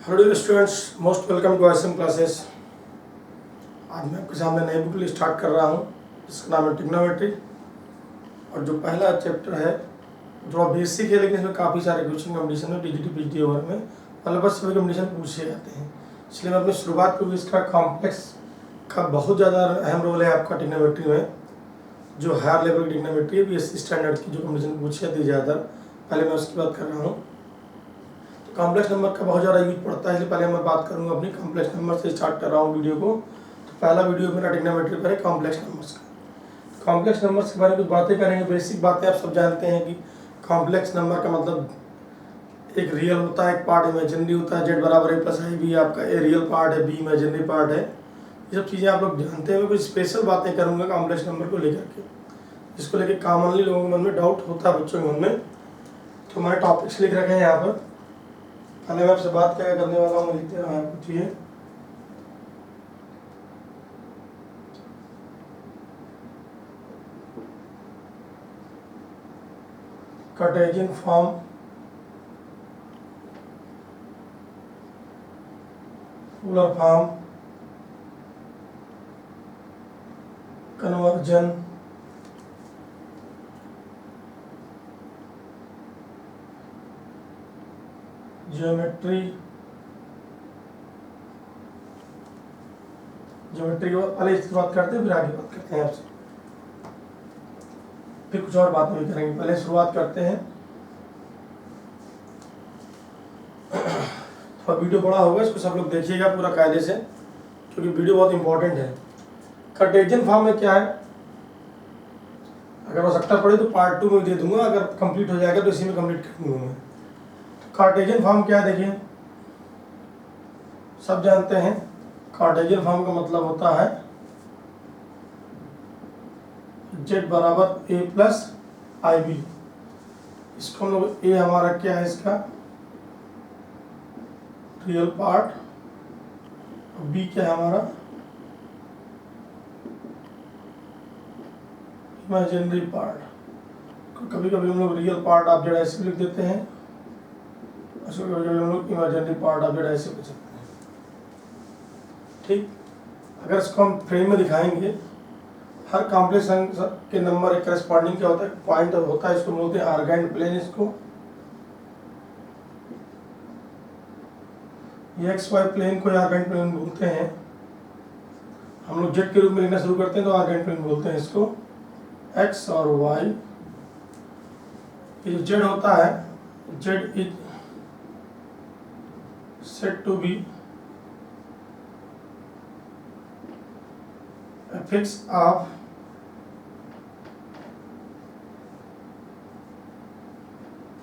Hello dear students, most welcome to ISM classes. आज मैं आपके सामने नई बुक स्टार्ट कर रहा हूँ जिसका नाम है ट्रिग्नोमेट्री। और जो पहला चैप्टर है थोड़ा बेसिक है, लेकिन इसमें काफ़ी सारे क्वेश्चन कॉम्पिटिशन में TGT PGT ओवर में लगभग सभी कॉम्पिटिशन पूछे जाते हैं। इसलिए मैं अपनी शुरुआत करूँ। इसका कॉम्प्लेक्स का बहुत ज़्यादा अहम रोल है आपका ट्रिग्नोमेट्री में। जो हायर लेवल की ट्रिग्नोमेट्री है BSc स्टैंडर्ड की जो कॉम्पिटिशन पूछी जाती है ज़्यादा, पहले मैं उसकी बात कर रहा हूँ। कॉम्प्लेक्स नंबर का बहुत ज़्यादा यूज पड़ता है, इसलिए पहले मैं बात करूंगा अपनी कॉम्प्लेक्स नंबर से स्टार्ट कर रहा हूँ वीडियो को। तो पहला वीडियो मेरा ट्रिग्नोमेट्री पर है कॉम्प्लेक्स नंबर्स का। कॉम्प्लेक्स नंबर्स के बारे में कुछ बातें करेंगे। बेसिक बातें आप सब जानते हैं कि कॉम्प्लेक्स नंबर का मतलब एक रियल होता है, एक पार्ट इमेजिनरी होता है। जेड बराबर ए प्लस आई बी आपका ए रियल पार्ट है, बी इमेजिनरी पार्ट है। ये सब चीज़ें आप लोग जानते हैं। मैं कुछ स्पेशल बातें करूँगा कॉम्प्लेक्स नंबर को लेकर के, जिसको लेकर कॉमनली लोगों के मन में डाउट होता है, बच्चों के मन में। तो हमारे टॉपिक्स लिख रखे हैं यहाँ पर। पहले मैं आपसे बात क्या करने वाला हूँ, लिखते हैं आप पूछिए। Cartesian form, polar form, conversion, geometry के बाद पहले इसकी बात करते हैं, फिर आगे बात करते हैं आपसे, फिर कुछ और बात भी करेंगे। पहले शुरुआत करते हैं। थोड़ा वीडियो बड़ा होगा, इसको सब लोग देखिएगा पूरा कायदे से, क्योंकि वीडियो बहुत इंपॉर्टेंट है। कार्टेशियन फॉर्म में क्या है, अगर आवश्यकता पड़े तो पार्ट 2 में दे दूंगा, अगर कंप्लीट हो जाएगा तो इसी में कंप्लीट कर दूंगा मैं। कार्टेशियन फॉर्म क्या है, देखिए सब जानते हैं। कार्टेशियन फॉर्म का मतलब होता है जेड बराबर ए प्लस आई बी। इसको हम लोग ए हमारा क्या है, इसका रियल पार्ट, और बी क्या है हमारा इमेजिनरी पार्ट। कभी कभी हम लोग रियल पार्ट आप जेड ऐसे लिख देते हैं, कभी कभी हम लोग इमेजिनरी पार्ट आप जेड ऐसे लिख सकते हैं। ठीक, अगर इसको हम फ्रेम में दिखाएंगे, हर कॉम्प्लेक्स के नंबर एक करस्पॉन्डिंग क्या होता है, पॉइंट होता है, इसको बोलते हैं आर्गेंट प्लेन। इसको ये एक्स वाई प्लेन को आर्गेंट प्लेन बोलते हैं। हम लोग जेड के रूप में लिखना शुरू करते हैं तो आर्गेंट प्लेन बोलते हैं इसको। एक्स और वाई, ये जो जेड होता है, Z is said to be fix of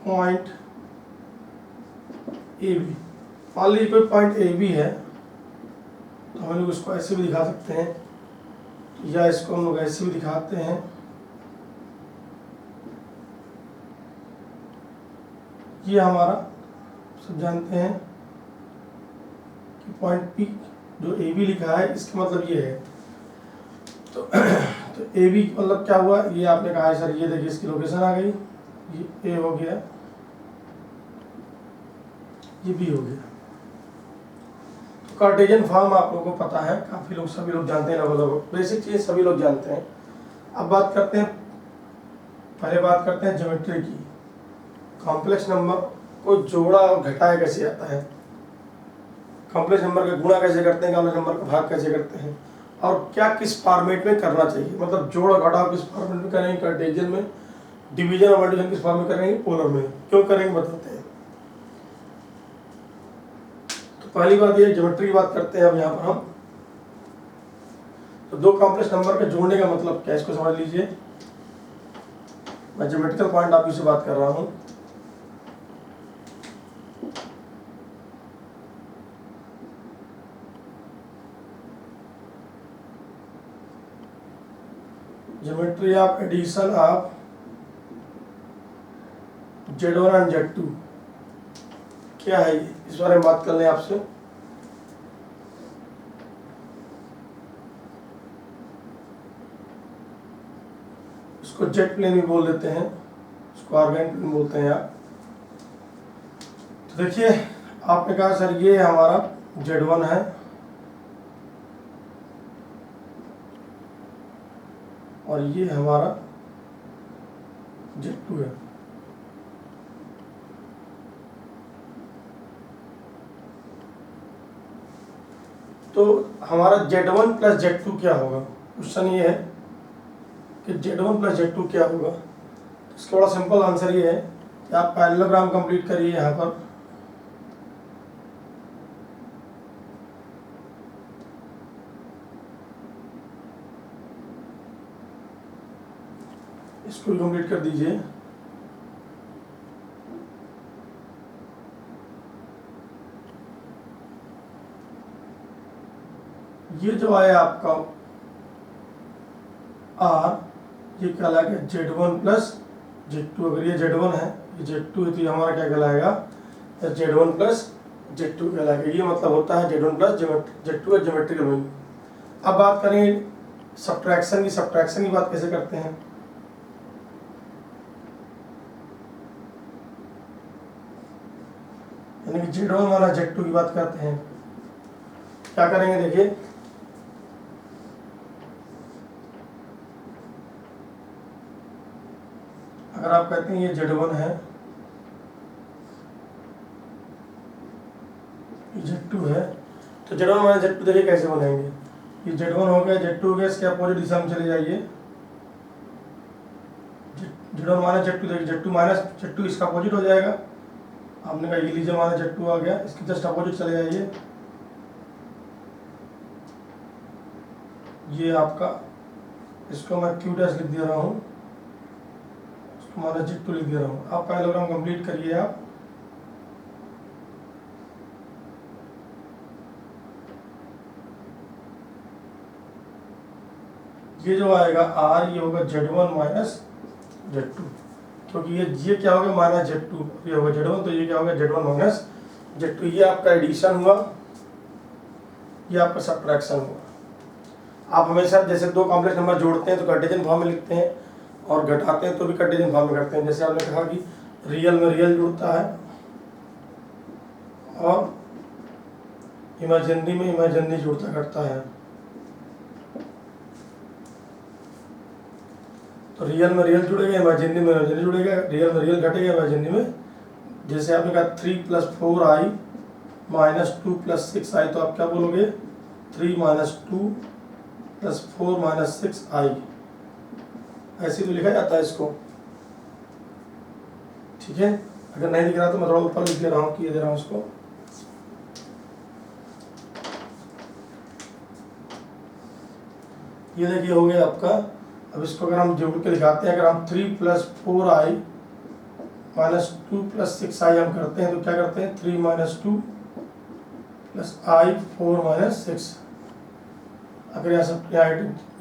point AB। मान लीजिए कोई पॉइंट AB है, तो हम लोग उसको ऐसे भी दिखा सकते हैं, या इसको हम लोग ऐसे भी दिखाते हैं। ये हमारा सब जानते हैं कि पॉइंट P जो AB लिखा है, इसका मतलब ये है। तो ए बी मतलब क्या हुआ, ये आपने कहा है सर, ये देखिए इसकी लोकेशन आ गई, ये ए हो गया, ये बी हो गया। तो कार्टेशियन फॉर्म आप लोगों को पता है, काफ़ी लोग सभी लोग जानते हैं, लगभग बेसिक चीज़ सभी लोग जानते हैं। अब बात करते हैं, पहले बात करते हैं ज्योमेट्री की। कॉम्प्लेक्स नंबर को जोड़ा और घटाया कैसे जाता है, कॉम्प्लेक्स नंबर का गुणा कैसे करते हैं, कॉम्प्लेक्स नंबर का भाग कैसे करते हैं, और क्या किस फॉर्मेट में करना चाहिए, मतलब जोड़ और घटाव किस फॉर्मेट में करेंगे कार्टेशियन में, डिवीजन और मल्टीप्लिकेशन किस फॉर्म में करेंगे, पोलर में, क्यों करेंगे बताते हैं। तो पहली बात ये ज्योमेट्री की बात करते हैं अब यहाँ पर हम। तो दो कॉम्प्लेक्स नंबर के जोड़ने का मतलब क्या है, इसको समझ लीजिए। मैं ज्योमेट्रिकल पॉइंट ऑफ व्यू से बात कर रहा हूँ। Geometry of addition of Z1 and Z2 क्या है, ये इस बारे में बात कर लें आपसे। इसको जेट प्लेन भी बोल देते हैं, इसको आर्गेंट प्लेन बोलते हैं आप। तो देखिए आपने कहा सर ये हमारा Z1 है और ये हमारा Z2 है। तो हमारा Z1 प्लस Z2 क्या होगा? क्वेश्चन ये है कि Z1 प्लस Z2 क्या होगा। तो इसका बड़ा सिंपल आंसर ये है कि आप पैरेललोग्राम कंप्लीट करिए। यहाँ पर इसको भी कंप्लीट कर दीजिए। ये जो आया आपका R, ये कहलाएगा Z1 प्लस Z2। अगर ये Z1 है, ये Z2 है, तो ये हमारा क्या कहलाएगा? Z1 प्लस Z2 कहलाएगा। ये मतलब होता है Z1 प्लस Z2 है ज्योमेट्रिकल मीन। अब बात करें सब्ट्रैक्शन की। सब्ट्रैक्शन की बात कैसे करते हैं? यानी कि Z1 वाला Z2 की बात करते हैं। क्या करेंगे देखिए, अगर आप कहते हैं ये Z1 है, ये Z2 है, तो Z1 माइनस Z2 देखिए कैसे बनाएंगे। ये Z1 हो गया, Z2 हो गया, इसके अपोजिट दिशा में चले जाइए। Z1 माइनस Z2 देखिए, Z2 माइनस Z2 इसका अपोजिट हो जाएगा। आपने कहा ये लीजिए माइनस Z2 आ गया, इसके जस्ट अपोजिट चले जाइए। ये आपका, इसको मैं Q डैश लिख दे रहा हूँ, माइनस Z2 लिख दे रहा हूँ। आप पैरेललोग्राम कंप्लीट करिए। आप ये जो आएगा R, ये होगा Z1 माइनस Z2, क्योंकि ये क्या होगा? माइनस Z2, ये होगा Z1, तो ये क्या होगा? Z1 minus Z2। ये आपका एडिशन हुआ, ये आपका सब्ट्रैक्शन हुआ। आप हमेशा जैसे दो कॉम्प्लेक्स नंबर जोड़ते हैं तो कार्टेशियन फॉर्म में लिखते हैं, और घटाते हैं तो भी कार्टेशियन फॉर्म में करते हैं। जैसे आपने कहा कि रियल में रियल जुड़ता है और इमेजिनरी में इमेजिनरी जुड़ता घटता है। तो रियल में रियल जुड़ेगा, इमेजिनरी में इमेजिनरी जुड़ेगा, रियल में रियल घटेगा, इमेजिनरी में। जैसे आपने कहा 3 + 4i माइनस 2 + 6i, तो आप क्या बोलोगे? 3 - 2 + 4 - 6i। ऐसे तो लिखा जाता है इसको, ठीक है। अगर नहीं दिख रहा तो मैं थोड़ा ऊपर लिख दे रहा हूँ, किए दे रहा हूँ इसको। ये देखिए हो गया आपका। अब इसको अगर हम जोड़ के दिखाते हैं, अगर हम 3 + 4i माइनस 2 + 6i हम करते हैं तो क्या करते हैं? 3 - 2 + i 4 - 6। अगर यहाँ सब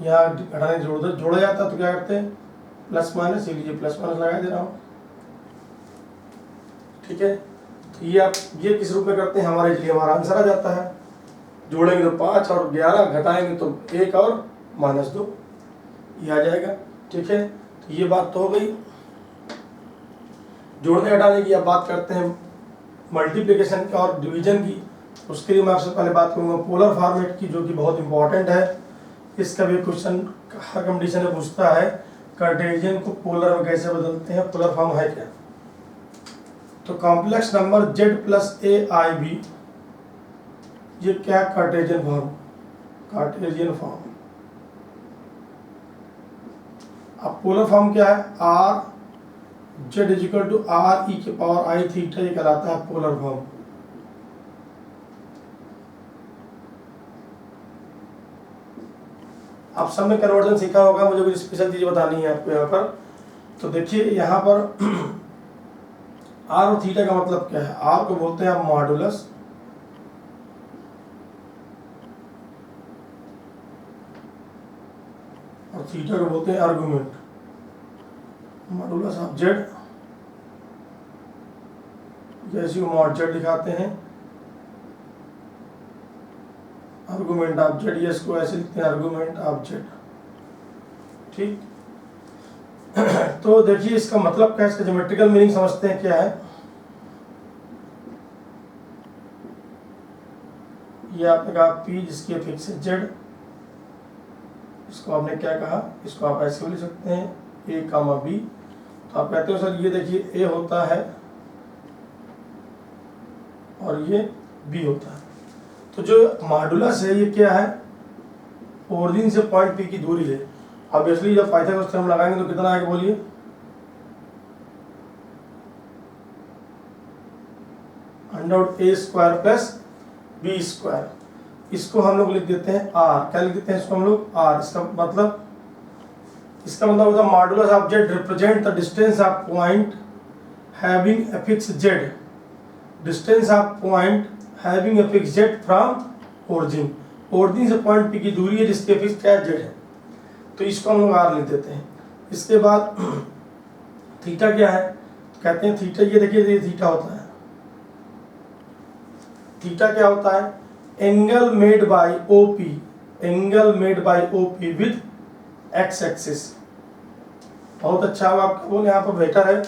यहाँ घटाने जोड़ा जाता तो क्या करते हैं? प्लस माइनस, ये लीजिए प्लस माइनस लगा दे रहा हूँ, ठीक है। तो ये आप ये किस रूप में करते हैं? हमारे लिए हमारा आंसर आ जाता है। जोड़ेंगे तो 5 और 11, घटाएंगे तो 1 और -2, ये आ जाएगा, ठीक है। तो ये बात तो हो गई जोड़ने घटाने की। अब बात करते हैं मल्टीप्लिकेशन की और डिवीजन की। उसके लिए मैं आपसे पहले बात करूंगा पोलर फॉर्मेट की, जो कि बहुत इंपॉर्टेंट है। इसका भी क्वेश्चन हर कंपटीशन में पूछता है, कार्टेशियन को पोलर में कैसे बदलते हैं, पोलर फॉर्म है क्या। तो कॉम्प्लेक्स नंबर Z + AIB, ये क्या? Cartesian form, Cartesian form. अब पोलर फॉर्म क्या है? R Z = Re⁻I⁴ ये कहलाता है पोलर फॉर्म। आप सब में कन्वर्जन सीखा होगा, मुझे कुछ स्पेशल चीज़ बतानी है आपको यहाँ पर। तो देखिए यहाँ पर R और थीटा का मतलब क्या है? R को बोलते हैं आप मॉडुलस, और थीटा को बोलते हैं आर्गुमेंट। मॉडुलस ऑफ Z, जैसे मॉड Z दिखाते हैं, आर्गुमेंट ऑफ Z, ये इसको ऐसे लिखते हैं आर्गुमेंट ऑफ Z, ठीक। तो देखिए इसका मतलब क्या है, इसका ज्योमेट्रिकल मीनिंग समझते हैं क्या है। ये आपने कहा P जिसकी फिक्स है Z, इसको आपने क्या कहा, इसको आप ऐसे भी लिख सकते हैं A, B। तो आप कहते हो सर ये देखिए A होता है और ये B होता है। तो जो मॉडुलस है ये क्या है, ओरिजिन से पॉइंट P की दूरी है। ऑब्वियसली जब पाइथागोरस थ्योरम लगाएंगे तो कितना आएगा बोलिए, √a² प्लस b²। इसको हम लोग लिख देते हैं r। क्या लिख देते हैं इसको हम लोग r। इसका मतलब होता है modulus of z represent the distance of point having a fixed z, distance of point having a fixed z from origin. Origin से पॉइंट P की दूरी है जिसके फिक्स क्या z है, तो इसको हम लोग r लिख देते हैं। इसके बाद थीटा क्या है, कहते हैं थीटा, ये देखिए ये थीटा होता है। थीटा क्या होता है, angle made by OP, angle made by OP with x axis. बहुत अच्छा होगा आपका बोल, यहाँ पर बेटर है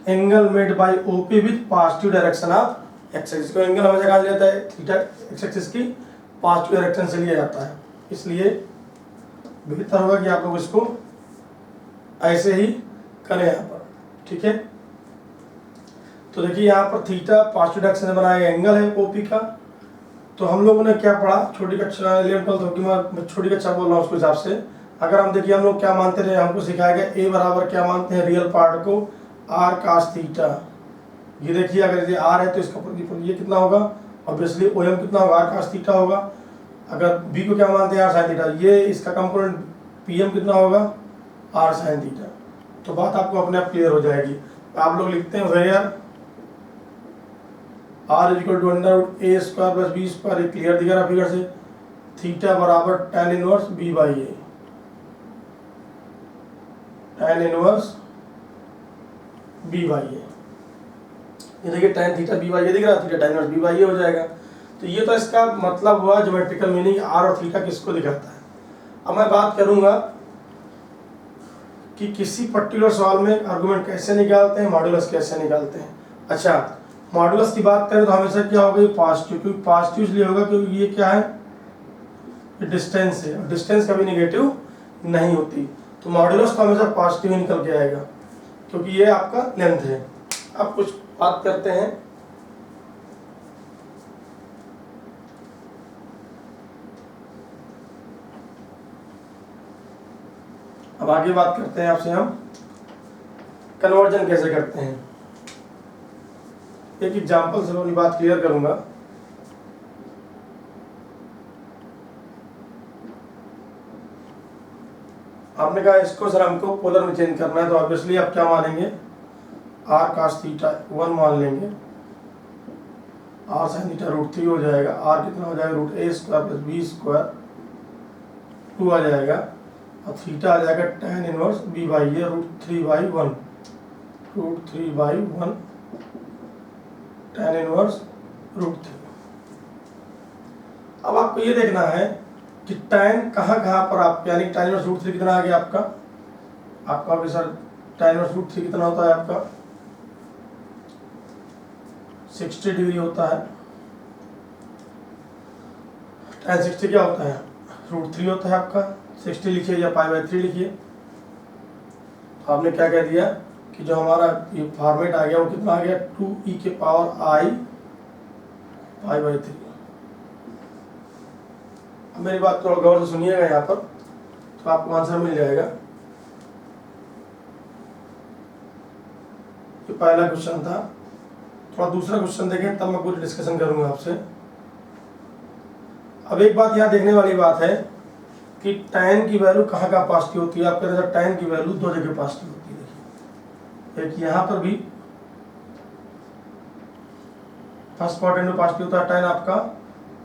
angle made by OP with positive direction of x axis. को एंगल हमेशा कहा जाता है थीटा x एक्सिस की पॉजिटिव डायरेक्शन से लिया जाता है, इसलिए बेहतर होगा कि आप लोग इसको ऐसे ही करें यहाँ पर, ठीक है। तो देखिए यहाँ पर थीटा पॉजिटिव डायरेक्शन से बनाया गया एंगल है OP का। तो हम लोगों ने क्या पढ़ा, छोटी कक्षा 11 12 होगी, मैं छोटी कक्षा बोल रहा हूँ उसके हिसाब से। अगर हम देखिए हम लोग क्या मानते रहे, हमको सिखाया गया A बराबर क्या मानते हैं, रियल पार्ट को r cos थीटा। ये देखिए अगर ये r है तो इसका ये कितना होगा, ऑब्वियसली OM कितना होगा, r cos थीटा होगा। अगर B को क्या मानते हैं, r sin थीटा, ये इसका कंपोनेंट PM कितना होगा, r sin थीटा। तो बात आपको अपने आप क्लियर हो जाएगी। आप लोग लिखते हैं where r equal to √a² plus b², ये क्लियर दिख रहा फिगर से। थीटा बराबर tan inverse b/a, tan inverse b/a। ये देखिए tan थीटा b/a दिख रहा है, थीटा tan इनवर्स b/a हो जाएगा। तो ये तो इसका मतलब हुआ ज्योमेट्रिकल मीनिंग, r और थीटा किसको दिखाता है। अब मैं बात करूंगा कि किसी पर्टिकुलर सवाल में आर्गुमेंट कैसे निकालते हैं, मॉडुलस कैसे निकालते हैं। अच्छा, मॉडुलस की बात करें तो हमेशा क्या होगा, ये पॉजिटिव, क्योंकि पॉजिटिव इसलिए होगा क्योंकि ये क्या है, ये डिस्टेंस है, और डिस्टेंस कभी नेगेटिव नहीं होती। तो मॉडुलस तो हमेशा पॉजिटिव ही निकल के आएगा क्योंकि ये आपका लेंथ है। अब कुछ बात करते हैं, अब आगे बात करते हैं आपसे हम कन्वर्जन कैसे करते हैं। एक एग्जांपल से मैं अपनी बात क्लियर करूंगा। आपने कहा इसको सर हमको पोलर में चेंज करना है, तो ऑब्वियसली आप क्या मानेंगे, r cos थीटा 1 मान लेंगे, r sin थीटा √3 हो जाएगा, r कितना हो जाएगा, √a² प्लस b² 2 आ जाएगा, और थीटा आ जाएगा tan inverse b/a √3/1, √3/1 tan inverse √3। अब आपको ये देखना है कि tan कहाँ पर आप, यानी tan इनवर्स √3 कितना आ गया आपका भी सर, tan इनवर्स √3 कितना होता है आपका, 60 डिग्री होता है। tan 60 क्या होता है, √3 होता है आपका। 60 लिखिए या π/3 लिखिए। तो आपने क्या कह दिया कि जो हमारा ये फॉर्मेट आ गया वो कितना आ गया, 2e के पावर i π/3। अब मेरी बात थोड़ा गौर से सुनिएगा यहाँ पर, तो आपको आंसर मिल जाएगा। ये पहला क्वेश्चन था। थोड़ा दूसरा क्वेश्चन देखें तब मैं पूरी डिस्कशन करूंगा आपसे। अब एक बात यहाँ देखने वाली बात है कि tan की वैल्यू कहाँ पॉजिटिव होती है। आप कहते हैं tan की वैल्यू 2 जगह पॉजिटिव होती है। देखिए एक यहाँ पर भी फर्स्ट क्वाड्रेंट में पॉजिटिव होता है tan आपका,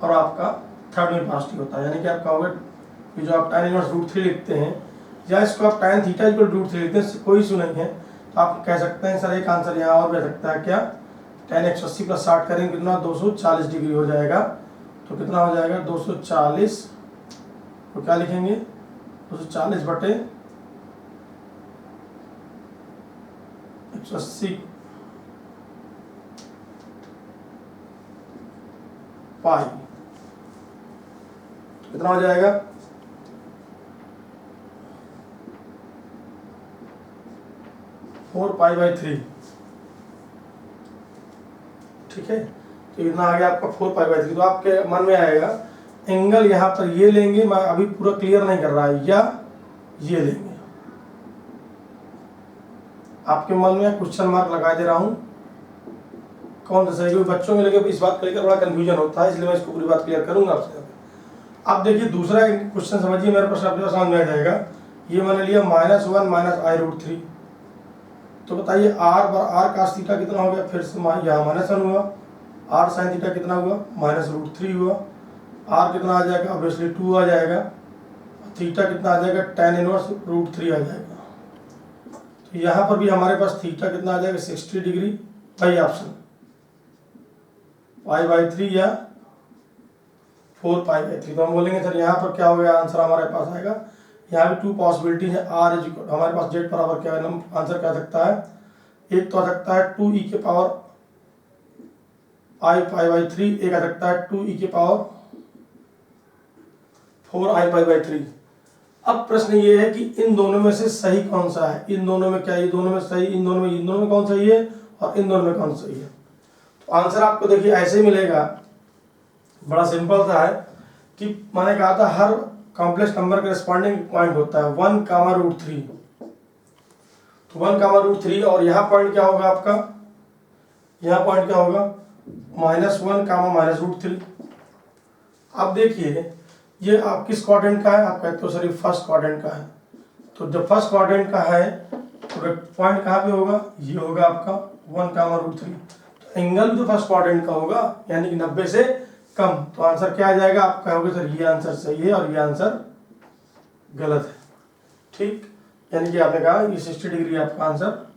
और आपका थर्ड में पॉजिटिव होता है। यानी कि आपका होगा कि जो आप tan इनवर्स √3 लिखते हैं, या इसको आप tan थीटा इक्वल √3 लिखते हैं, कोई इशू नहीं है। तो आप कह सकते हैं सर एक आंसर यहाँ और भी सकता है, क्या, tan 180 + 60 करेंगे कितना, 240 डिग्री हो जाएगा। तो कितना हो जाएगा, 240, तो क्या लिखेंगे, 240 बटे 180 पाई। कितना हो जाएगा 4π/3। ठीक है, तो इतना आ गया आपका 4π/3। तो आपके मन में आएगा एंगल यहाँ पर ये लेंगे, मैं अभी पूरा क्लियर नहीं कर रहा है, या ये लेंगे। आपके मन में क्वेश्चन मार्क लगा दे रहा हूँ कौन सा सही, क्योंकि बच्चों में लेकर इस बात को लेकर बड़ा कंफ्यूजन होता है, इसलिए मैं इसको पूरी बात क्लियर करूंगा आपसे। अब देखिए दूसरा क्वेश्चन समझिए, मेरे पास अपने समझ में आ जाएगा। ये मैंने लिया -1 - i√3। तो बताइए r cos थीटा कितना हो गया, फिर से यहाँ -1 हुआ, r sin थीटा कितना हुआ -√3 हुआ, r कितना आ जाएगा ऑब्वियसली 2 आ जाएगा, थीटा कितना आ जाएगा tan इनवर्स √3 आ जाएगा। तो यहाँ पर भी हमारे पास थीटा कितना आ जाएगा 60 डिग्री, वही ऑप्शन π/3 या 4π/3। तो हम बोलेंगे सर यहाँ पर क्या हो गया, आंसर हमारे पास आएगा। यहाँ भी 2 पॉसिबिलिटी है, r हमारे पास z बराबर क्या है, आंसर क्या सकता है, एक तो आ सकता है 2e⁻i π/3, एक आ सकता है 2e⁻4i π/3। अब प्रश्न ये है कि इन दोनों में से सही कौन सा है, इन दोनों में क्या, ये दोनों में सही, इन दोनों में कौन सही है और इन दोनों में कौन सही है। तो आंसर आपको देखिए ऐसे मिलेगा, बड़ा सिंपल सा है कि मैंने कहा था हर कॉम्प्लेक्स नंबर के रिस्पॉन्डिंग पॉइंट होता है 1, √3। तो 1, √3 और यहाँ पॉइंट क्या होगा आपका, यहाँ पॉइंट क्या होगा -1, -√3। अब देखिए ये आप किस क्वाड्रेंट का है, आप कहते हो सर ये फर्स्ट क्वाड्रेंट का है। तो जब फर्स्ट क्वाड्रेंट का है तो पॉइंट कहाँ पे होगा, ये होगा आपका 1, √3। एंगल भी तो फर्स्ट क्वाड्रेंट का होगा, यानी कि 90 से कम। तो आंसर क्या आ जाएगा, आप कहोगे सर ये आंसर सही है और ये आंसर गलत है। ठीक, यानी कि आपने कहा ये 60 डिग्री आपका आंसर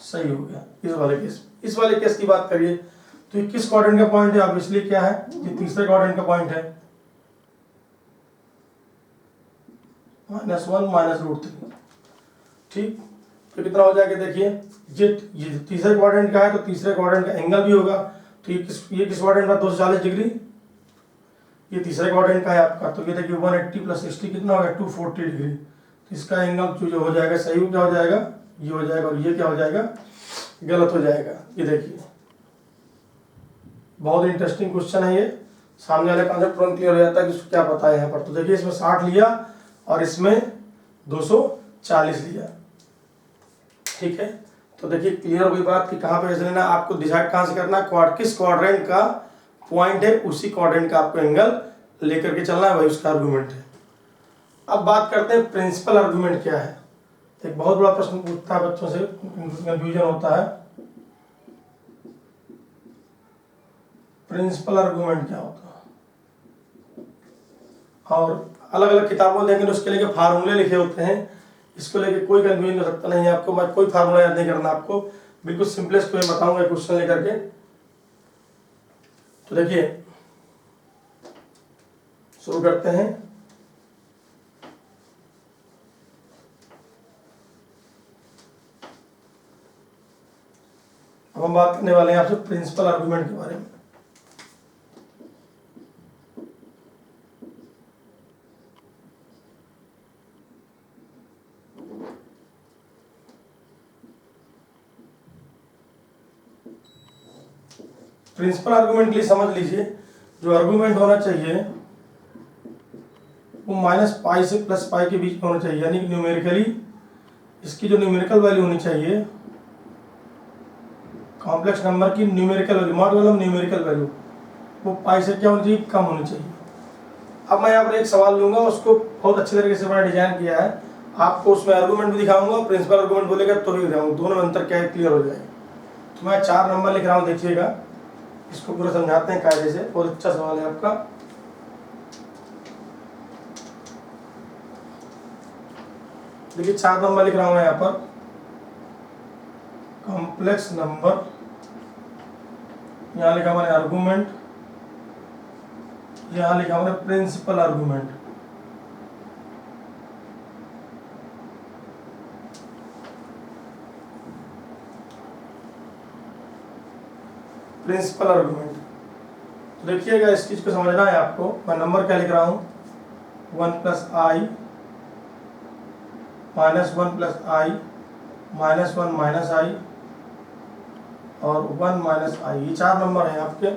सही हो गया इस वाले केस की बात करिए। तो ये किस क्वाड्रेंट का पॉइंट है, ऑब्वियसली क्या है, ये तीसरे क्वाड्रेंट का पॉइंट है, -1, -√3। ठीक, तो कितना हो जाएगा देखिए, ये तीसरे क्वाड्रेंट का है तो तीसरे क्वाड्रेंट का एंगल भी होगा। तो ये किस क्वाड्रेंट का 240 डिग्री, ये तीसरे क्वाड्रेंट का है आपका। तो ये देखिए 180 + 60 कितना होगा 240 डिग्री। तो इसका एंगल जो हो जाएगा सही क्या हो जाएगा, ये हो जाएगा, और ये क्या हो जाएगा गलत हो जाएगा। ये देखिए बहुत इंटरेस्टिंग क्वेश्चन है ये, सामने वाले कॉन्सेप्ट तुरंत क्लियर हो जाता है कि इसको क्या पता है यहाँ पर। तो देखिए इसमें 60 लिया और इसमें 240 लिया। ठीक है, तो देखिए क्लियर हुई बात कि कहाँ पे कैसे लेना, आपको डिसाइड कहाँ से करना, किस क्वाड्रेंट का पॉइंट है उसी क्वाड्रेंट का आपको एंगल लेकर के चलना है, वही उसका आर्गुमेंट है। अब बात करते हैं प्रिंसिपल आर्गुमेंट क्या है। एक बहुत बड़ा प्रश्न पूछता है बच्चों से, कंफ्यूजन होता है, प्रिंसिपल आर्गुमेंट क्या होता है। और अलग अलग किताबों देंगे तो उसके लिए फार्मूले लिखे होते हैं, इसको लेके कोई कंफ्यूजन हो सकता नहीं है आपको। मैं कोई फार्मूला याद नहीं करना आपको, बिल्कुल सिंपलेस्ट मैं बताऊंगा क्वेश्चन लेकर के। तो देखिए शुरू करते हैं। अब हम बात करने वाले हैं आपसे प्रिंसिपल आर्गुमेंट के बारे में। प्रिंसिपल आर्गुमेंट के लिए समझ लीजिए, जो आर्गुमेंट होना चाहिए वो -π से +π के बीच में होना चाहिए, यानी कि न्यूमेरिकली इसकी जो न्यूमेरिकल वैल्यू होनी चाहिए, कॉम्प्लेक्स नंबर की न्यूमेरिकल वैल्यू, मॉड वाला न्यूमेरिकल वैल्यू, वो π से क्या होनी चाहिए, कम होनी चाहिए। अब मैं यहाँ पर एक सवाल लूंगा, उसको बहुत अच्छे तरीके से मैंने डिजाइन किया है, आपको उसमें आर्गुमेंट भी दिखाऊंगा, प्रिंसिपल आर्गुमेंट बोलेगा तो भी दिखाऊंगा, दोनों में अंतर क्या है क्लियर हो जाएगा। तो मैं 4 नंबर लिख रहा हूँ, देखिएगा इसको पूरा समझाते हैं कायदे से। बहुत अच्छा सवाल है आपका। देखिए 4 नंबर लिख रहा हूं मैं यहाँ पर, कॉम्प्लेक्स नंबर, यहाँ लिखा मैंने आर्गुमेंट, यहाँ लिखा मैंने प्रिंसिपल आर्गुमेंट। प्रिंसिपल आर्गुमेंट, तो देखिएगा इस चीज को समझना है आपको। मैं नंबर क्या लिख रहा हूं, 1 प्लस आई माइनस 1 प्लस आई माइनस 1 माइनस आई और 1 माइनस आई, ये 4 नंबर हैं आपके।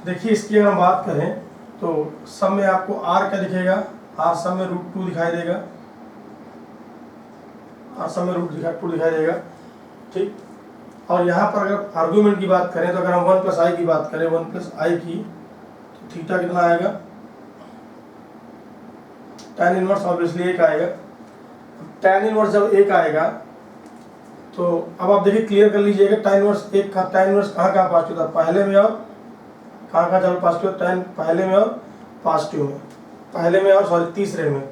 देखिए इसकी अगर हम बात करें तो सब में आपको आर क्या दिखेगा, आर सब में √2 दिखाई देगा, आर सब में √2 दिखाई देगा, ठीक। और यहाँ पर अगर आर्गूमेंट की बात करें तो अगर हम 1 प्लस आई की बात करें, 1 प्लस आई की, तो थीटा कितना आएगा, tan इनवर्स ऑब्वियसली 1 आएगा। tan इनवर्स जब 1 आएगा तो अब आप देखिए क्लियर कर लीजिएगा, tan इनवर्स 1 का tan इनवर्स कहाँ पॉजिटिव था, पहले में और कहाँ जब पॉजिटिव, tan पहले में और पॉजिटिव में, पहले में और सॉरी तीसरे में,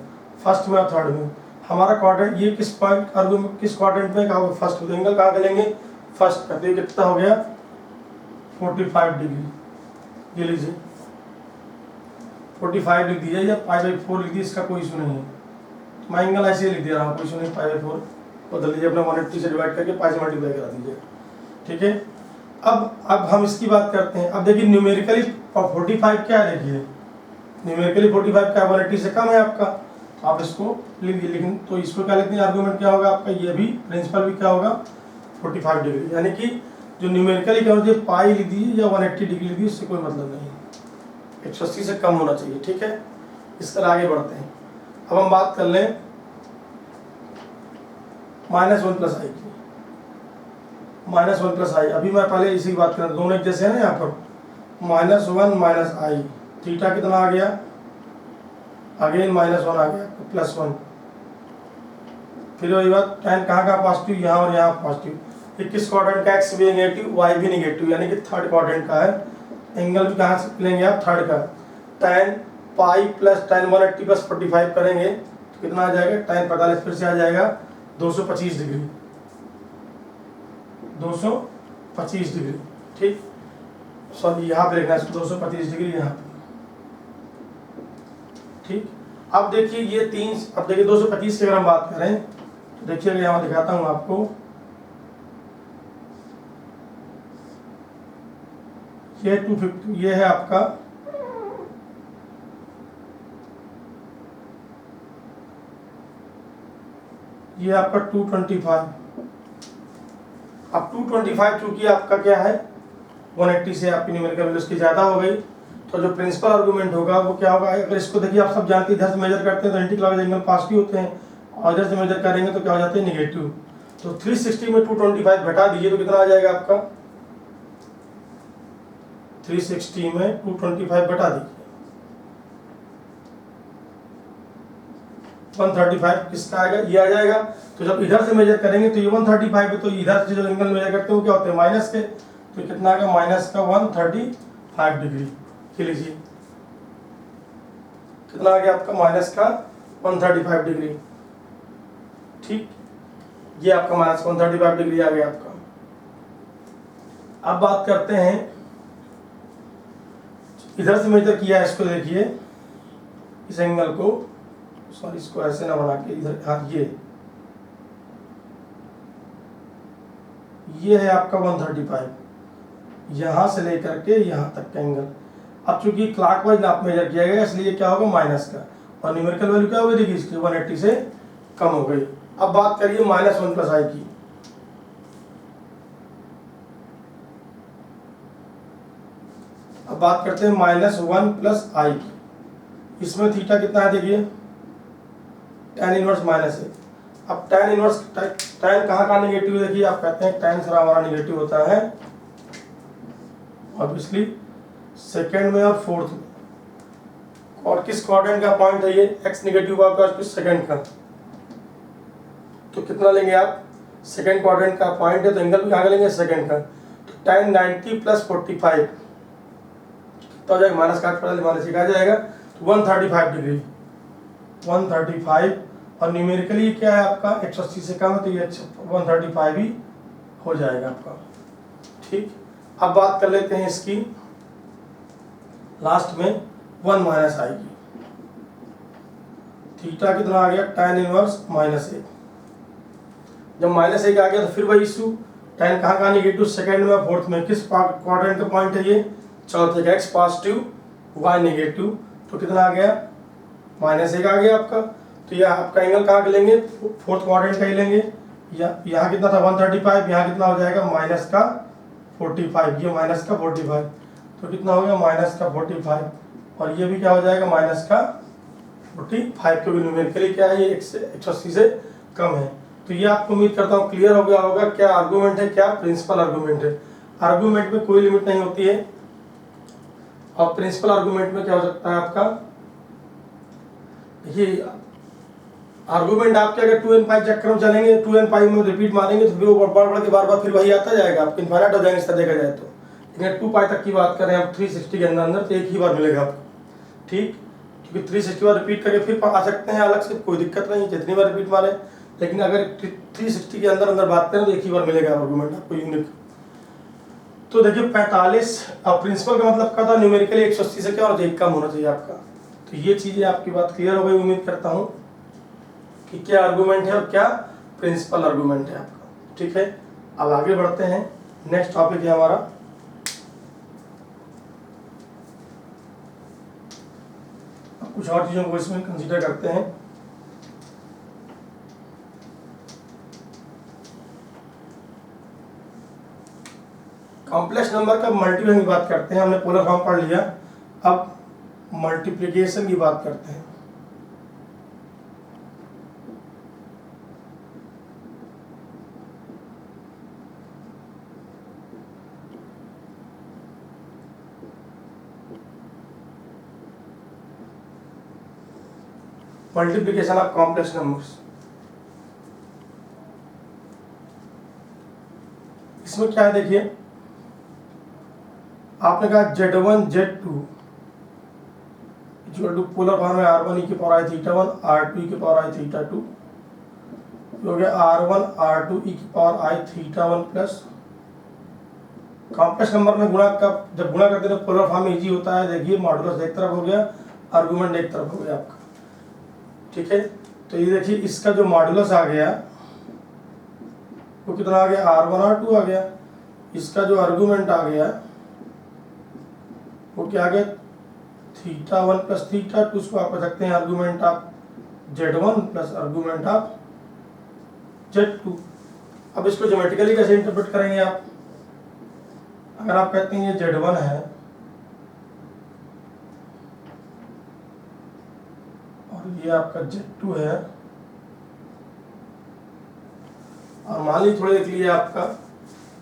फर्स्ट में और थर्ड में। हमारा क्वाड्रेंट ये किस पॉइंट आर्गूमेंट किस क्वाड्रेंट में कहा, फर्स्ट में, एंगल कहाँ करेंगे, फर्स्ट का, तो ये कितना हो गया 45 डिग्री। ये लीजिए 45 लिख दीजिए या π/4 लिख दीजिए, इसका कोई इशू नहीं है। मैं एंगल ऐसे लिख दे रहा हूँ, कोई इशू नहीं, π/4 बदल लीजिए अपना 180 से डिवाइड करके π से मल्टीप्लाई करा दीजिए, ठीक है। अब हम इसकी बात करते हैं। अब देखिए न्यूमेरिकली 45 क्या है, देखिए न्यूमेरिकली 45 क्या 180 से कम है आपका, तो आप इसको लिखिए। लेकिन तो इसको क्या लिखते हैं, आर्गूमेंट क्या होगा आपका, ये भी प्रिंसिपल भी क्या होगा 45 डिग्री, यानी कि जो न्यूमेरिकली क्या होती है पाई लिख दीजिए या 180 डिग्री लिख दीजिए, उससे कोई मतलब नहीं, 180 से कम होना चाहिए, ठीक है। इस तरह आगे बढ़ते हैं। अब हम बात कर लें -1 प्लस आई की, -1 प्लस आई, अभी मैं पहले इसी की बात कर रहा हूँ, दोनों एक जैसे है ना, यहाँ पर -1 माइनस आई, थीटा कितना आ गया, अगेन -1 आ गया +1, फिर वही बात tan कहाँ पॉजिटिव, यहाँ और यहाँ पॉजिटिव, ये किस क्वाड्रेंट का, x भी नेगेटिव y भी नेगेटिव, यानी कि थर्ड क्वाड्रेंट का है। एंगल भी कहाँ से लेंगे आप, थर्ड का, tan pi plus tan 180 plus 45 करेंगे तो कितना आ जाएगा, tan 45 फिर से आ जाएगा 225 डिग्री, 225 डिग्री, ठीक। सॉरी यहाँ पे लिखना है 225 डिग्री यहाँ पे, ठीक। अब देखिए ये 3, अब देखिए 225 की अगर हम बात करें तो देखिए यहाँ दिखाता हूँ आपको, ये 250, ये है आपका ये आपका 225। अब 225 चूंकि आपका क्या है 180 से आपकी न्यूमेरिकल वैल्यू इसकी ज़्यादा हो गई, तो जो प्रिंसिपल आर्गूमेंट होगा वो क्या होगा, अगर इसको देखिए आप सब जानते हैं, इधर से मेजर करते हैं तो एंटी क्लॉकवाइज एंगल पॉजिटिव होते हैं, और इधर से मेजर करेंगे तो क्या हो जाते हैं नेगेटिव। तो 360 में 225 घटा दीजिए तो कितना आ जाएगा आपका, 360 में 225 घटा दीजिए, 135 किसका आएगा, ये आ जाएगा। तो जब इधर से मेजर करेंगे तो ये 135 है, तो इधर से जो एंगल मेजर करते हैं वो क्या होते हैं माइनस के, तो कितना आएगा माइनस का 135 डिग्री। ये लीजिए कितना आ गया आपका माइनस का 135 डिग्री, ठीक। ये आपका माइनस 135 डिग्री आ गया आपका। अब बात करते हैं इधर से मेजर किया है, इसको देखिए इस एंगल को, सॉरी इसको ऐसे ना बना के इधर, हाँ ये है आपका 135, यहाँ से लेकर के यहाँ तक का एंगल। अब चूंकि क्लॉकवाइज नाप मेजर किया गया इसलिए क्या होगा माइनस का, और न्यूमेरिकल वैल्यू क्या हो गई देखिए इसकी 180 से कम हो गई। अब बात करिए -1 प्लस आई की, अब बात करते हैं -1 प्लस आई की, इसमें थीटा कितना है देखिए tan इनवर्स -1। अब tan इनवर्स tan कहाँ नेगेटिव है, देखिए आप कहते हैं tan सर हमारा नेगेटिव होता है ऑब्वियसली सेकेंड में और फोर्थ में, और किस क्वाड्रेंट का पॉइंट है ये, x नेगेटिव का सेकेंड का, तो कितना लेंगे आप, सेकेंड क्वाड्रेंट का पॉइंट है तो एंगल भी कहाँ लेंगे सेकेंड का, तो tan 90 प्लस 45 तो जाएगा माइनस का माइनस आ जाएगा, तो 135 डिग्री 135, और न्यूमेरिकली क्या है आपका 180 से कम है तो ये 135 ही हो जाएगा आपका, ठीक। अब बात कर लेते हैं इसकी लास्ट में 1 माइनस आई की, थीटा कितना आ गया tan इनवर्स -1। जब -1 आ गया तो फिर वही इशू, tan कहाँ नेगेटिव सेकेंड में फोर्थ में, किस क्वाड्रेंट का पॉइंट है ये, चौथे का, x पॉजिटिव y नेगेटिव, तो कितना आ गया -1 आ गया आपका। तो यह आपका एंगल कहाँ का लेंगे, फोर्थ क्वाड्रेंट का ही लेंगे। यहाँ कितना था 135, यहाँ कितना हो जाएगा -45, ये -45, तो कितना हो गया -45, और ये भी क्या हो जाएगा -45, क्योंकि न्यूमेरिकली क्या है ये 180 से कम है। तो ये आपको उम्मीद करता हूँ क्लियर हो गया होगा क्या आर्गूमेंट है, क्या प्रिंसिपल आर्गूमेंट है। आर्गूमेंट में कोई लिमिट नहीं होती है, और प्रिंसिपल आर्गूमेंट में क्या हो सकता है आपका, ये आर्गूमेंट आपके अगर 2n चक्कर में चलेंगे, 2n में रिपीट मारेंगे तो फिर वो बढ़ के बार फिर वही आता जाएगा, आपके इन्फाइनाइट हो जाएंगे इसका देखा जाए तो। लेकिन 2π तक की बात करें हम 360 के अंदर तो एक ही बार मिलेगा आपको, ठीक, क्योंकि 360 बार रिपीट करके फिर आ सकते हैं अलग से, कोई दिक्कत नहीं जितनी बार रिपीट मारे। लेकिन अगर 360 के अंदर बात करें तो एक ही बार मिलेगा आर्गूमेंट आपको यूनिक। तो देखिए 45 प्रिंसिपल का मतलब क्या था, न्यूमेरिकली 180 से क्या होना चाहिए, कम होना चाहिए आपका। तो ये चीजें आपकी बात क्लियर हो गई, उम्मीद करता हूँ कि क्या आर्गूमेंट है और क्या प्रिंसिपल आर्गूमेंट है आपका, ठीक है। अब आगे बढ़ते हैं, नेक्स्ट टॉपिक है हमारा कुछ और चीजों को इसमें कंसीडर करते हैं। कॉम्प्लेक्स नंबर का मल्टीप्लिकेशन की बात करते हैं, हमने पोलर फॉर्म पढ़ लिया, अब मल्टीप्लिकेशन की बात करते हैं। मल्टीप्लिकेशन ऑफ कॉम्प्लेक्स नंबर्स, इसमें क्या है देखिए, आपने कहा Z1 Z2 equal two polar form में R1 e की power i theta 1 R2 e की पावर i थीटा 2, हो गया R1 R2 e की power i theta 1 plus complex number में गुणा का जब गुणा करते हैं तो पोलर फॉर्म में इजी होता है। देखिए मॉडुलस एक तरफ हो गया, आर्गुमेंट एक तरफ हो गया आपका, ठीक है। तो ये देखिए इसका जो मॉडुलस आ गया वो कितना आ गया, R1 R2 आ गया। इसका जो आर्गुमेंट आ गया वो क्या आ गया, थीटा 1 प्लस थीटा 2, उसको आप कह सकते हैं argument of Z1 plus argument of Z2। अब इसको ज्योमेट्रिकली कैसे इंटरप्रेट करेंगे आप, अगर आप कहते हैं ये Z1 है और ये आपका Z2 है, और मान लीजिए थोड़े देख लीजिए आपका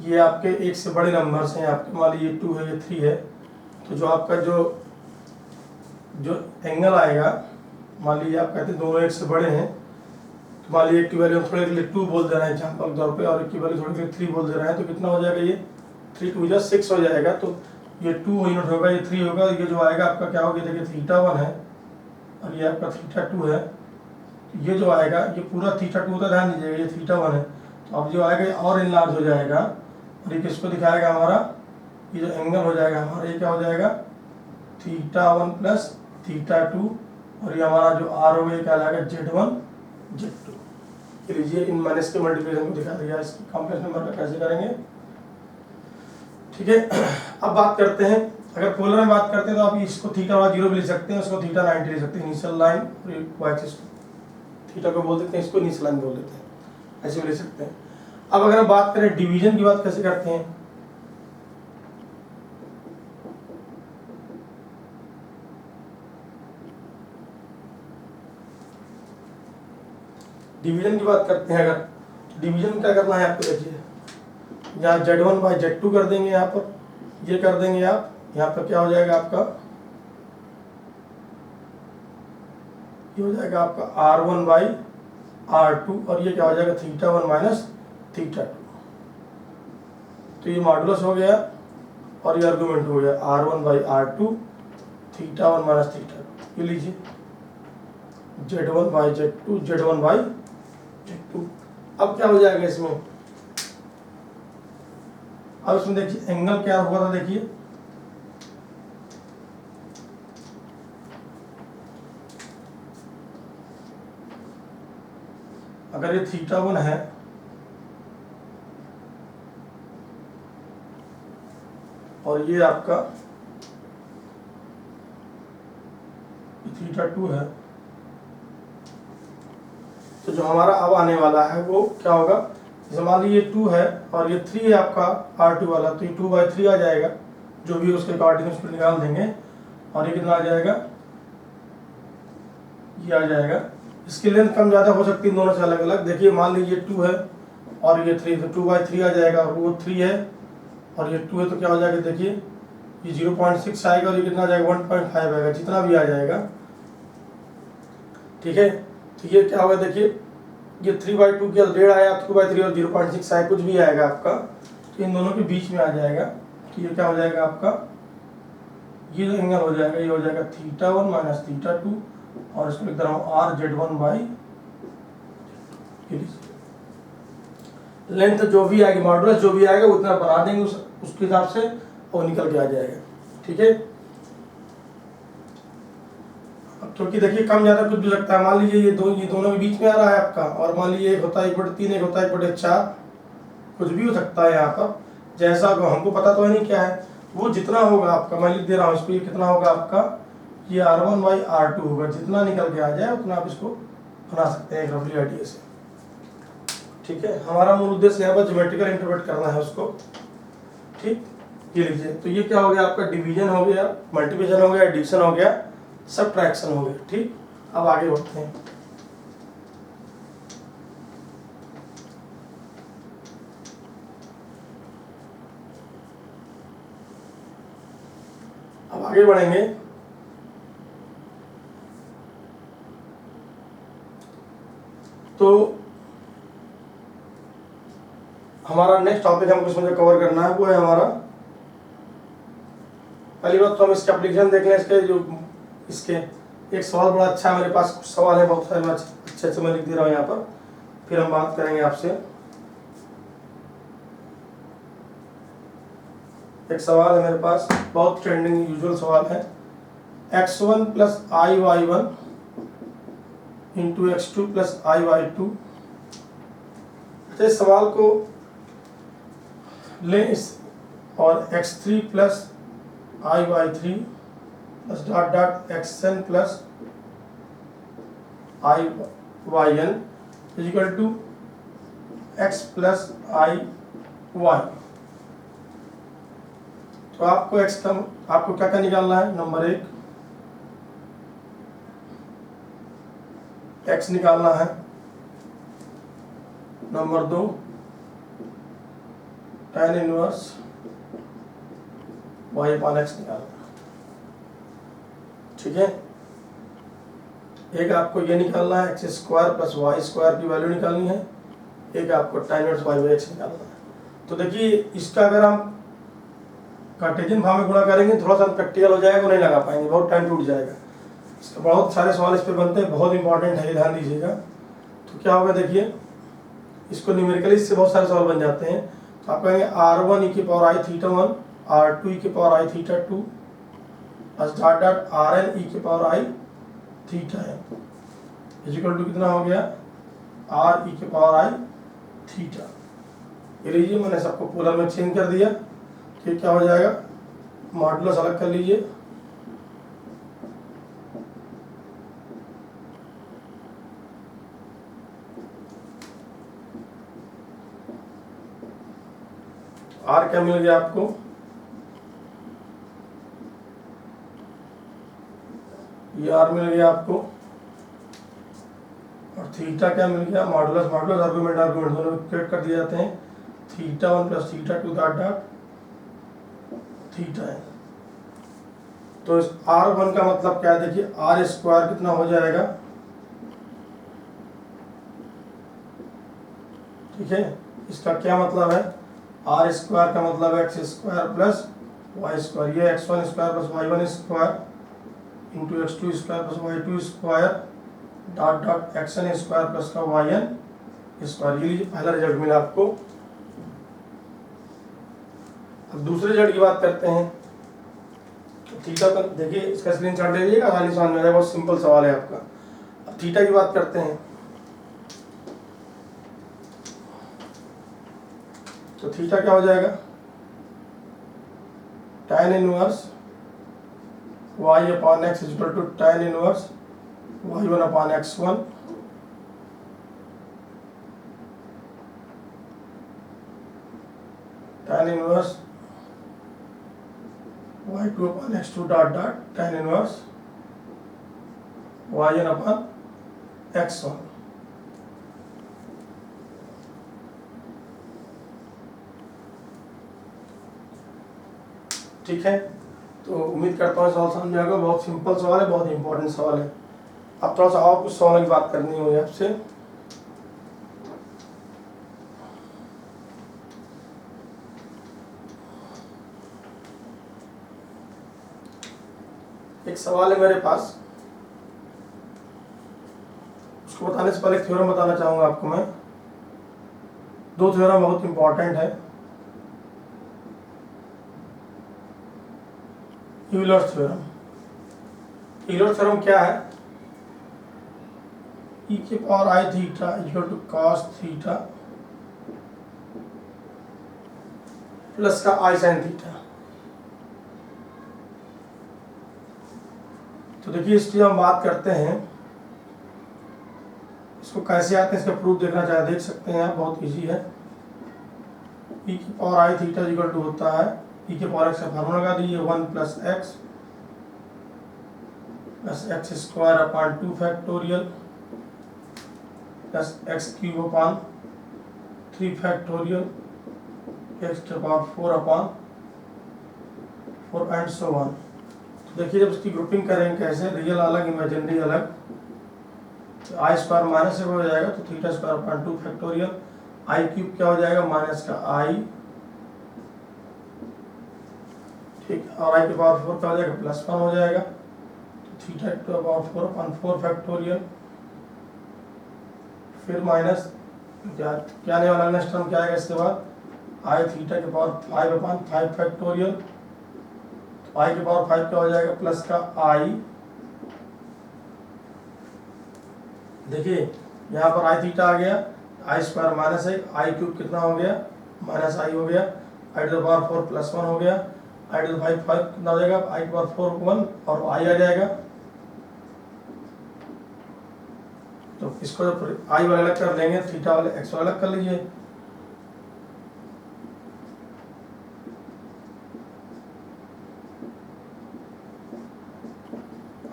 ये आपके एक से बड़े नंबर्स हैं आपके, मान लीजिए 2 है, ये 3 है, तो जो आपका जो एंगल आएगा, मान लीजिए आप कहते हैं दोनों एक से बड़े हैं, तो मान लीजिए एक की वैल्यू हम थोड़े के लिए 2 बोल दे रहे हैं एग्जाम्पल के तौर पे, और एक की वैल्यू थोड़े के लिए 3 बोल दे रहे हैं, तो कितना हो जाएगा, ये 3 2 6 हो जाएगा। तो ये 2 यूनिट होगा, ये 3 होगा, ये जो आएगा आपका क्या होगा, देखिए थीटा 1 है और ये आपका थीटा 2 है, ये जो आएगा ये पूरा थीटा 2 होता है, ध्यान दीजिएगा ये थीटा 1 है, तो अब जो आएगा और इनलार्ज हो जाएगा, और ये किसको दिखाएगा हमारा, ये जो एंगल हो जाएगा हमारा ये क्या हो जाएगा, थीटा 1 प्लस थीटा 2, और ये हमारा जो आर होगा ये क्या लाएगा Z1 Z2। ये लीजिए इन माइनस के मल्टीप्लिकेशन को दिखा दिया, इसकी कॉम्प्लेक्स नंबर का कैसे करेंगे, ठीक है। अब बात करते हैं, अगर पोलर में बात करते हैं तो आप इसको थीटा वाला 0 भी लिख सकते हैं, उसको थीटा 90 लिख सकते हैं, इनिशियल लाइन, और एक्सिस थीटा को बोल देते हैं, इसको इनिशियल लाइन बोल देते हैं, ऐसे भी लिख सकते हैं। अब अगर हम बात करें डिवीजन की, बात कैसे करते हैं, डिवीजन की बात करते हैं, अगर डिवीजन क्या करना है आपको, देखिए यहाँ Z1 बाई Z2 कर देंगे, यहाँ पर ये कर देंगे आप, यहाँ पर क्या हो जाएगा आपका, ये हो जाएगा आपका R1 बाई R2, और ये क्या हो जाएगा थीटा 1 माइनस थीटा 2। तो ये मॉडुलस हो गया और ये आर्गुमेंट हो गया R1 by R2 theta 1 minus theta 2। ये लीजिए Z1 by Z2 Z1 by Z2। अब क्या हो जाएगा इसमें, अब इसमें देखिए एंगल क्या हुआ था, देखिए अगर ये थीटा 1 है और ये आपका थीटा 2 है, तो जो हमारा अब आने वाला है वो क्या होगा, जैसे मान लीजिए 2 है और ये 3 है आपका R2 वाला, तो ये 2/3 आ जाएगा, जो भी उसके अकॉर्डिंग उसको निकाल देंगे, और ये कितना आ जाएगा, ये आ जाएगा। इसकी लेंथ कम ज़्यादा हो सकती है दोनों से अलग अलग। देखिए मान लीजिए 2 है और ये 3, तो 2/3 आ जाएगा, और वो 3 है और ये 2 है, तो क्या हो जाएगा, देखिए ये 0.6 आएगा और ये कितना आ जाएगा, 1.5 आएगा, जितना भी आ जाएगा। ठीक है, तो ये क्या होगा, देखिए ये 3/2 किया, 1.5 आया, 2/3 और 0.6 आया, कुछ भी आएगा आपका, तो इन दोनों के बीच में आ जाएगा। तो ये क्या हो जाएगा आपका, ये जो एंगल हो जाएगा, ये हो जाएगा θ1 माइनस θ2, और इसको लिख रहा हूँ RZ1/, लेंथ जो भी आएगी, मॉडुलस जो भी आएगा उतना बना देंगे उसके हिसाब से, और निकल के आ जाएगा। ठीक है, क्योंकि देखिए कम ज़्यादा कुछ भी लगता है, मान लीजिए ये दोनों के बीच में आ रहा है आपका, और मान लीजिए 1 होता है 1/3, 1 होता है 1/4, कुछ भी हो सकता है यहाँ पर, जैसा हमको पता तो है नहीं क्या है, वो जितना होगा आपका, मैं लिख दे रहा हूँ इसको, ये कितना होगा आपका, ये R1/R2 होगा, जितना निकल के आ जाए उतना आप इसको बना सकते हैं एक रफली आइडिया से। ठीक है, हमारा मूल उद्देश्य यहाँ पर ज्योमेट्रिकल इंटरप्रेट करना है उसको। ठीक, ये लीजिए, तो ये क्या हो गया आपका, डिवीजन हो गया, मल्टीप्लिकेशन हो गया, एडिशन हो गया, सबट्रैक्शन हो गया। ठीक, अब आगे बढ़ते हैं। अब आगे बढ़ेंगे, तो हमारा नेक्स्ट टॉपिक हमको इसमें जो कवर करना है वो है हमारा, पहली बात तो हम इसके एप्लीकेशन देख लें। इसके एक सवाल बड़ा अच्छा है मेरे पास, कुछ सवाल है बहुत सारे, अच्छे अच्छे मैं लिख दे रहा हूँ यहाँ पर, फिर हम बात करेंगे आपसे। एक सवाल है मेरे पास, बहुत ट्रेंडिंग यूजुअल सवाल है, x1 + iy1 × x2 + iy2। इस सवाल को लें इस, और x3 + iy3 xn + iyn = x + iy। तो आपको आपको क्या क्या निकालना है, नंबर 1 x निकालना है, नंबर 2 tan इनवर्स y/x निकालना है। ठीक है, एक आपको ये निकालना है x² + y² की वैल्यू निकालनी है, एक आपको tan इनवर्स y/x निकालना है। तो देखिए इसका अगर हम कार्टेशियन फॉर्म में गुणा करेंगे, थोड़ा सा प्रैक्टिकल हो जाएगा, नहीं लगा पाएंगे, बहुत टाइम टूट जाएगा। इसके बहुत सारे सवाल इस पे बनते हैं, बहुत इंपॉर्टेंट है, ध्यान दीजिएगा। तो क्या होगा, देखिए इसको न्यूमेरिकली इससे बहुत सारे सवाल बन जाते हैं। तो आप कहेंगे R1 e⁻i θ1 R2 e⁻i θ2 Rn e⁻i θn = कितना हो गया, R e⁻i θ। ये लीजिए मैंने सबको पोलर में चेंज कर दिया, तो क्या हो जाएगा, मॉडुलस अलग कर लीजिए, R क्या मिल गया आपको, ये R मिल गया आपको, और थीटा क्या मिल गया, मॉडुलस आर्गुमेंट दोनों क्रिएट कर दिए जाते हैं, θ1 + θ2 θn। तो इस R1 का मतलब क्या है, देखिए R² कितना हो जाएगा। ठीक है, इसका क्या मतलब है, R² का मतलब x² + y², ये x1² + y1² × x2² + y2² xn² + yn²। ये लीजिए पहला रिजल्ट मिला आपको। अब दूसरे रिजल्ट की बात करते हैं। थीटा का देखिए, इसका स्क्रीनशॉट ले लीजिएगा, आसानी से समझ में आ जाएगा, बहुत सिंपल सवाल है आपका। अब थीटा की बात करते हैं, तो थीटा क्या हो जाएगा, tan inverse Y upon X is equal to tan inverse y1 upon x1 tan inverse y2 upon x2 dot dot tan inverse y1 upon x1। ठीक है, तो उम्मीद करता हूँ सवाल समझ में आ गया। बहुत सिंपल सवाल है, बहुत इंपॉर्टेंट सवाल है। अब थोड़ा सा और कुछ सवालों की बात करनी होगी आपसे। एक सवाल है मेरे पास, उसको बताने से पहले एक थ्योरम बताना चाहूंगा आपको मैं। दो थ्योरम बहुत इंपॉर्टेंट है। Euler theorem. यूलर थ्योरम क्या है? e की power i theta equal to cos theta plus का आई साइन थीटा। तो देखिए, इसकी हम बात करते हैं, इसको कैसे आते हैं इसका प्रूफ देखना चाहे देख सकते हैं आप, बहुत इजी है। e की power i theta equal to होता है e के पावर एक्स का फार्मूला लगा दीजिए 1 plus x square upon 2 factorial plus x cube upon 3 factorial x के power 4 upon 4 and so on. तो देखिए, जब इसकी ग्रुपिंग करेंगे कैसे, रियल अलग इमेजिनरी अलग, तो आई स्क्वायर माइनस से हो जाएगा तो थीटा स्क्वायर अपॉन 2 फैक्टोरियल, आई क्यूब क्या हो जाएगा माइनस का आई, ठीक, और आई के पावर 4 क्या हो जाएगा प्लस 1 हो जाएगा, तो theta to power 4 upon 4 factorial, फिर माइनस क्या आने वाला नेक्स्ट टर्म क्या आएगा इसके बाद, आई थीटा के पावर 5 अपॉन 5 फैक्टोरियल, तो आई के पावर 5 क्या हो जाएगा प्लस का आई। देखिए यहाँ पर आई थीटा आ गया, आई स्क्वायर माइनस है, आई क्यूब कितना हो गया माइनस आई हो गया, आई टू द पावर 4 प्लस 1 हो गया, आई टू द 5 कितना हो जाएगा, आई टू द पावर 4 1 और आई आ जाएगा। तो इसको जब आई वाले अलग कर लेंगे, थीटा वाले एक्स वाले अलग कर लीजिए।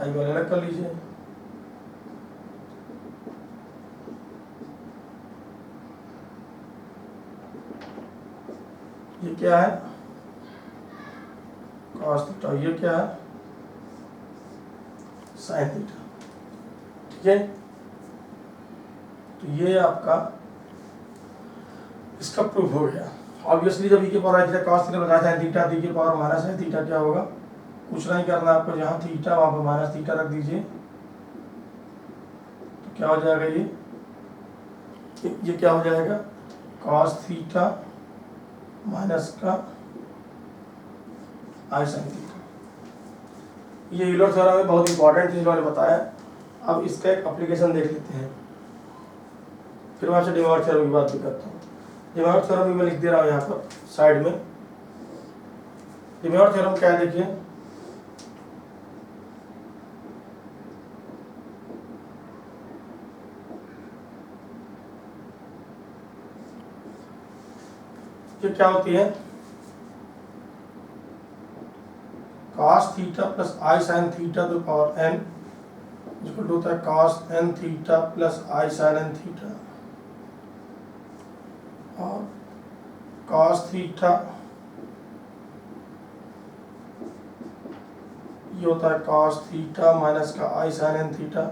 आई वाले अलग कर लीजिए। ये क्या है cos थीटा, ये क्या है sin थीटा। ठीक है, तो ये आपका इसका प्रूफ हो गया। ऑब्वियसली जब e के power i theta cos theta बताया था, थीटा e के पावर माइनस है थीटा क्या होगा, कुछ नहीं करना आपको, जहाँ थीटा वहाँ पर माइनस थीटा रख दीजिए, तो क्या हो जाएगा ये क्या हो जाएगा cos थीटा माइनस का आई साइन थीटा। ये यूलर थ्योरम में बहुत इंपॉर्टेंट चीज मैंने बताया। अब इसका एक एप्लीकेशन देख लेते हैं, फिर मैं आपसे डी मॉर्गन थ्योरम की बात भी करता हूँ। डी मॉर्गन थ्योरम भी मैं लिख दे रहा हूँ यहाँ पर साइड में। डी मॉर्गन थ्योरम क्या है देखिए, ये क्या होती है cos theta plus i sine theta to power n जिसको होता है cos n theta plus i sine n theta, और cos थीटा ये होता है cos थीटा माइनस का आई साइन n थीटा,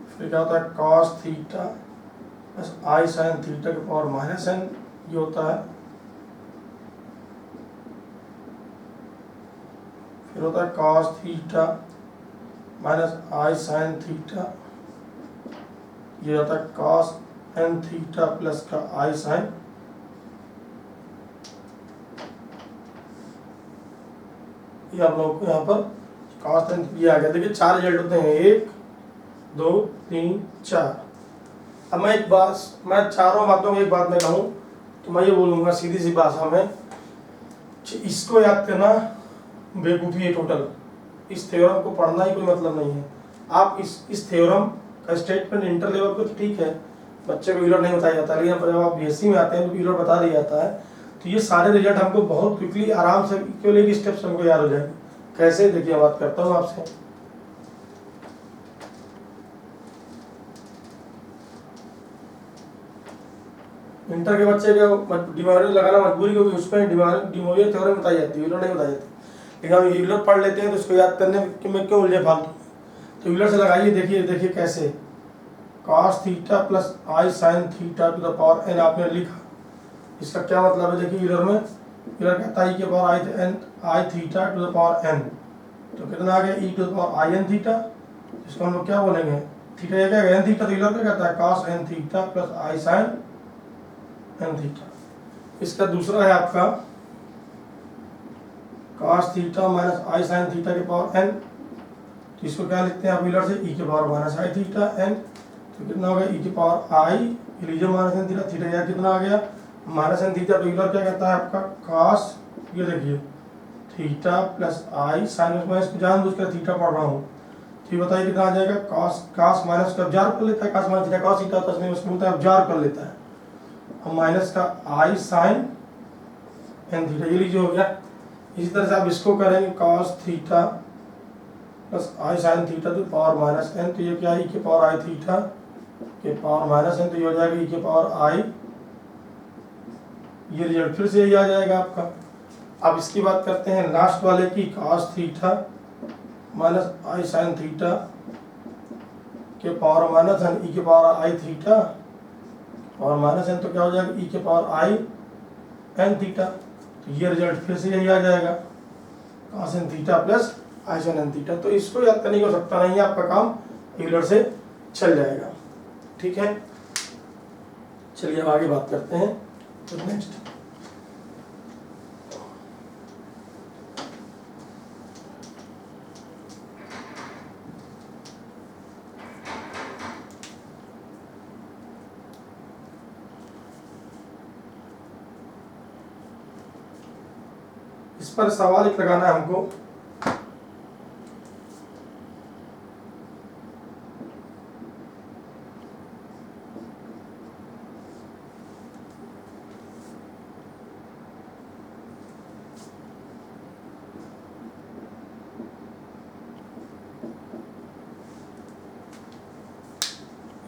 फिर क्या होता है cos theta plus i sine theta के पावर माइनस n, ये होता है, फिर होता है cos थीटा माइनस आई साइन थीटा, ये होता है cos n थीटा प्लस का आई साइन, ये आप लोगों को यहाँ पर cos n ये आ गया। देखिए 4 रिजल्ट होते हैं, 1 2 3 4। अब मैं चारों बातों में एक बात में कहूँ तो मैं ये बोलूँगा सीधी सी भाषा में, इसको याद करना बेवकूफ़ी है टोटल। इस थ्योरम को पढ़ना ही कोई मतलब नहीं है। आप इस थ्योरम का स्टेटमेंट इंटर लेवल पे तो ठीक है, बच्चे को यूलर नहीं बताया जाता, लेकिन जब आप बीएससी में आते हैं तो यूलर बता दिया जाता है। तो ये सारे रिजल्ट हमको बहुत क्विकली आराम से केवल एक स्टेप्स हमको याद हो जाएंगे। कैसे, देखिए बात करता हूँ आपसे। इंटर के बच्चे को डिमोरियल लगाना मजबूरी, क्योंकि उसमें डिमोरियल थ्योरम बताई जाती है, यूलर नहीं बताई जाती। लेकिन हम यूलर पढ़ लेते हैं तो उसको याद करने में क्यों उलझे फालतू। तो यूलर से लगाइए, देखिए कैसे। cos theta plus i sine theta to the power n आपने लिखा, इसका क्या मतलब है? देखिए यूलर में, यूलर कहता है e के power i theta to the power n, तो कितना आ गया e to the power i n theta. इसको हम लोग क्या बोलेंगे? थीटा ये क्या एन थीटा, तो यूलर क्या कहता है? cos n theta plus i sine n theta. इसका दूसरा है आपका cos थीटा माइनस आई साइन थीटा के पावर n, तो इसको क्या लिखते हैं आप यूलर से? e के पावर माइनस आई थीटा n, तो कितना हो गया? e के पावर आई लीजिए माइनस एन थीटा, थीटा या कितना आ गया? Minus n theta. तो यूलर क्या कहता है आपका? cos, ये देखिए थीटा प्लस आई साइन, मैं इसको जानबूझकर थीटा पढ़ रहा हूँ, तो ये बताइए कितना आ जाएगा? cos माइनस का जार कर लेता है, cos minus theta cos theta, तो इसमें उसको बोलता है जार कर लेता है, और माइनस का आई साइन एन थीटा, ये लीजिए हो गया। इसी तरह से आप इसको करेंगे cos theta plus i sine theta to power minus n, तो ये क्या है? e के पावर आई थीटा के पावर माइनस एन, तो ये हो जाएगा e के पावर आई, ये रिजल्ट फिर से यही आ जाएगा आपका। अब इसकी बात करते हैं लास्ट वाले की, cos थीटा माइनस आई साइन थीटा के पावर माइनस एन e के पावर आई थीटा और माइनस एन, तो क्या हो जाएगा? e के पावर आई एन थीटा, तो ये रिजल्ट फिर से यही आ जाएगा, cos N theta plus i sign N theta. तो इसको याद करने की आवश्यकता नहीं है, आपका काम यूलर से चल जाएगा। ठीक है, चलिए अब आगे बात करते हैं। तो नेक्स्ट इस पर सवाल एक लगाना है हमको।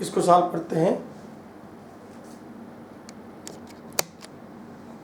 इसको सॉल्व करते हैं।